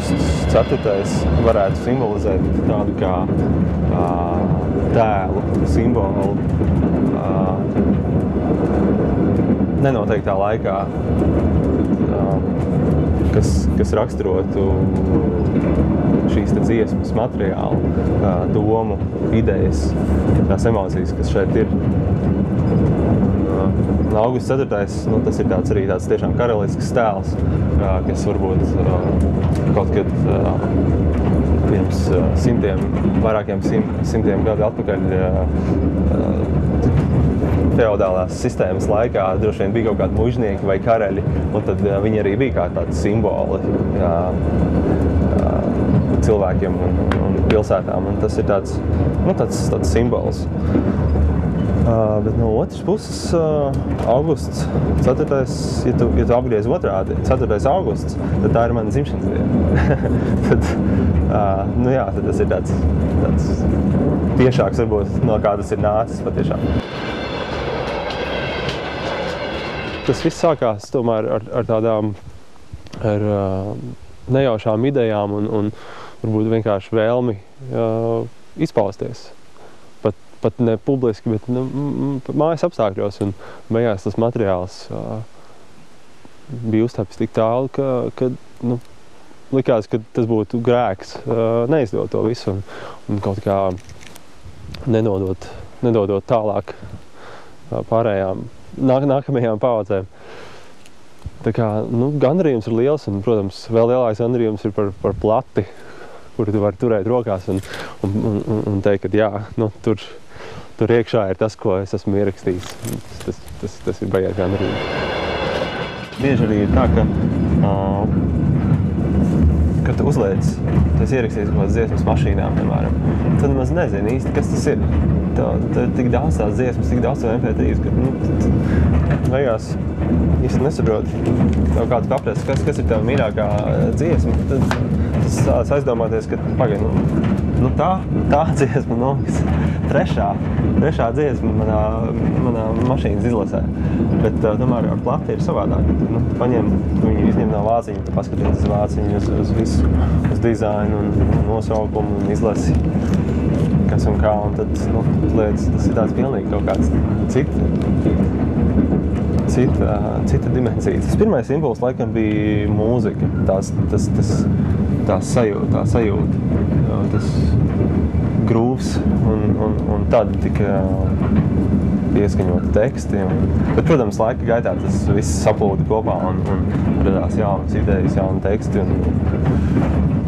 augusts 4. varētu simbolizēt tādu kā tēlu simbolu nenoteiktā laikā, kas raksturotu šīs dziesmas materiālu, domu, idejas, tās emocijas, kas šeit ir. Augusts 4. Tas ir arī tāds tiešām karalisks tēls, kas varbūt kaut kad pirms vairākiem simtiem gadu atpakaļ feodālās sistēmas laikā droši vien bija kaut kādi mužnieki vai karaļi, un tad viņi arī bija kā tādi simboli cilvēkiem un pilsētām, un tas ir tāds simbols. Bet no otras puses, augusts 4. ja tu apgriez otrādi, 4. augusts, tad tā ir mana dzimšanas diena. tad tas ir tāds tiešāks, varbūt, no kā tas ir nācis patiešām. Tas viss sākās tomēr ar tādām nejaušām idejām un varbūt vienkārši vēlmi izpausties. Pat ne publiski, bet mājas apstākļos. Un beigās tas materiāls bija uztapis tik tālu, ka likās, ka tas būtu grēks neizdot to visu un kaut kā nedodot tālāk pārējām nākamajām paudzēm. Tā kā, gandarījums ir liels un, protams, vēl lielāks gandarījums ir par plati, kuru tu vari turēt rokās un teikt, ka jā, tur iekšā ir tas, ko es esmu ierakstījis. Tas ir baigās gandarījums. Bieži arī ir tā, ka tu uzliec, tu esi ierakstījis kaut kādas dziesmas mašīnām, piemēram. Tu nemaz nezini īsti, kas tas ir. Tev tik daudz tās dziesmas, tik daudz MP3, ka beigās īsti nesaproti. Tev kāds paprast, kas ir tev mīļākā dziesma, tad tas aizdomāties, ka pagaid, tā dziesma, trešā dziesma manā mašīnas izlasē. Bet tomēr ar plati ir savādāk. Tu viņu izņem no vāciņa, tu paskaties uz vāciņu, uz visu, uz dizainu un nosaukumu un izlasi, kas un kā, un tad, tas ir tāds pilnīgi kaut kāds cita dimensija. Tas pirmais impulss laikam bija mūzika, tā sajūta, tas grūvs, un tad tika pieskaņoti teksti. Bet, protams, laika gaitā tas viss saplūda kopā un radās jaunas idejas, jauni teksti.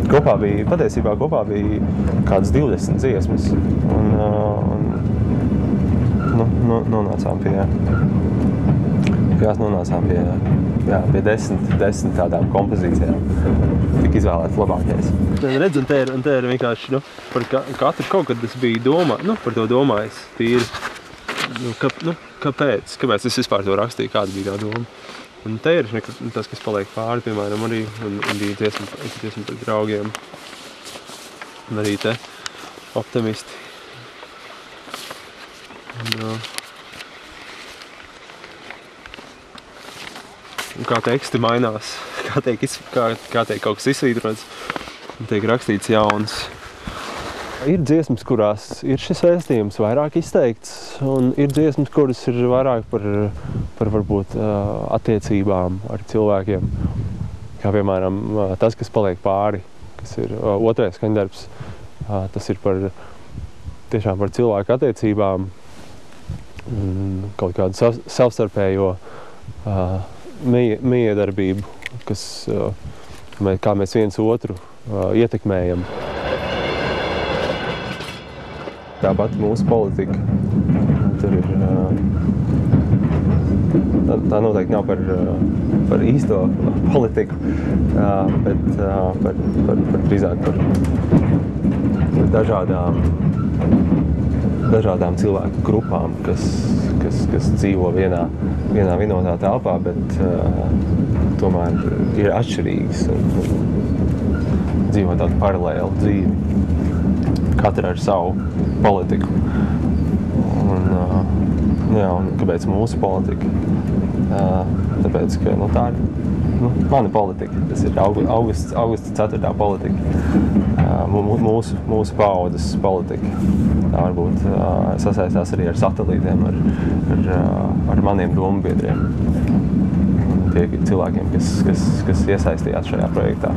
Patiesībā kopā bija kādas 20 dziesmas. Nonācām pie 10 tādām kompozīcijām. Tik izvēlēt labākais. Redz, un te ir vienkārši, par katru kaut kad es biju par to domājis tīri. Kāpēc es vispār to rakstīju, kāda bija tā doma. Un te ir tas, kas paliek pāri, piemēram, arī, un bija dziesma par draugiem. Un arī te optimisti. Un kā teksti mainās, kā tiek kaut kas izsvītrots un tiek rakstīts jauns. Ir dziesmas, kurās ir šis vēstījums vairāk izteikts, un ir dziesmas, kuras ir vairāk par varbūt attiecībām ar cilvēkiem. Kā piemēram tas, kas paliek pāri, kas ir otrais skaņdarbs, tas ir tiešām par cilvēku attiecībām, kaut kādu savstarpējo miedarbību, kā mēs viens otru ietekmējam. Tāpat mūsu politika. Tur ir, tā noteikti nav par īsto politiku, bet drīzāk par dažādām cilvēku grupām, kas dzīvo vienā vienotā telpā, bet tomēr ir atšķirīgas un dzīvo tādu paralēlu dzīvi. Katra ar savu politiku. Un kāpēc mūsu politika? Tāpēc, ka tā ir mana politika. Tas ir augusta 4. politika. Mūsu paaudzes politika. Tā varbūt sasaistās arī ar satelītiem, ar maniem dombiedriem. Tie cilvēkiem, kas iesaistījās šajā projektā.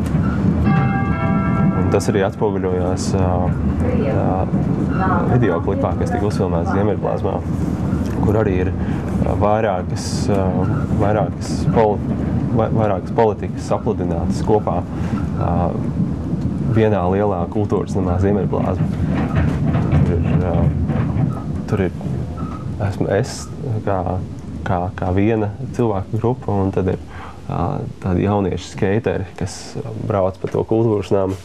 Un tas arī atspoguļojās videoklipā, kas tika uzfilmēts Ziemeļblāzmā, kur arī ir vairākas politikas sapludinātas kopā vienā lielā kultūras namā Ziemeļblāzma. Tur esmu es kā viena cilvēku grupa, un tad ir tādi jaunieši skateri, kas brauc pa to kultūras namu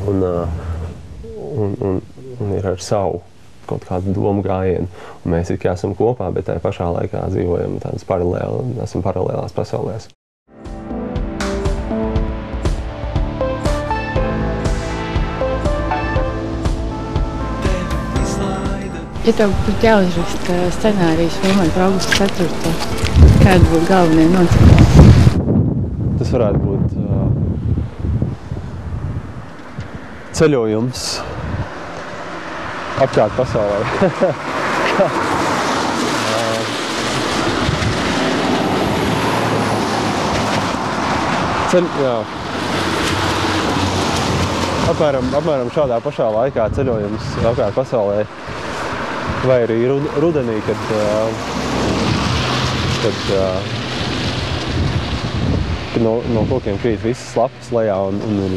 un ir ar savu kaut kādu domu gājienu. Un mēs ir kā esam kopā, bet tajā pašā laikā dzīvojam tādas esam paralēlās pasaulēs. Ja tev būtu jāuzraksta scenārijs filmai par augusta 4. kādi būtu galvenie notikumi? Tas varētu būt ceļojums apkārt pasaulē. Apmēram šādā pašā laikā ceļojums apkārt pasaulē. Vai arī rudenī, kad no kokiem krīt visas lapas lejā un ir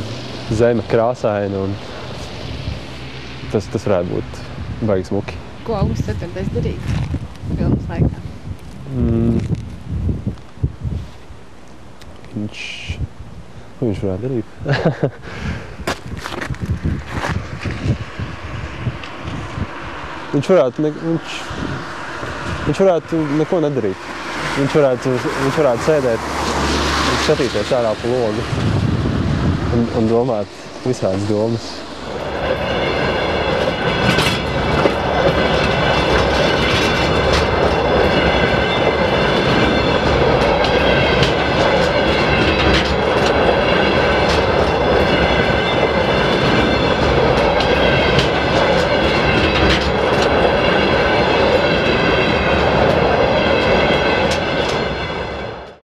zeme krāsaina. Tas varētu būt baigi smuki. Ko augusta 4. darīt filmas laikā? Ko viņš varētu darīt? Viņš varētu neko nedarīt. Viņš varētu sēdēt un skatīties ārā pa logu un domāt visādas domas.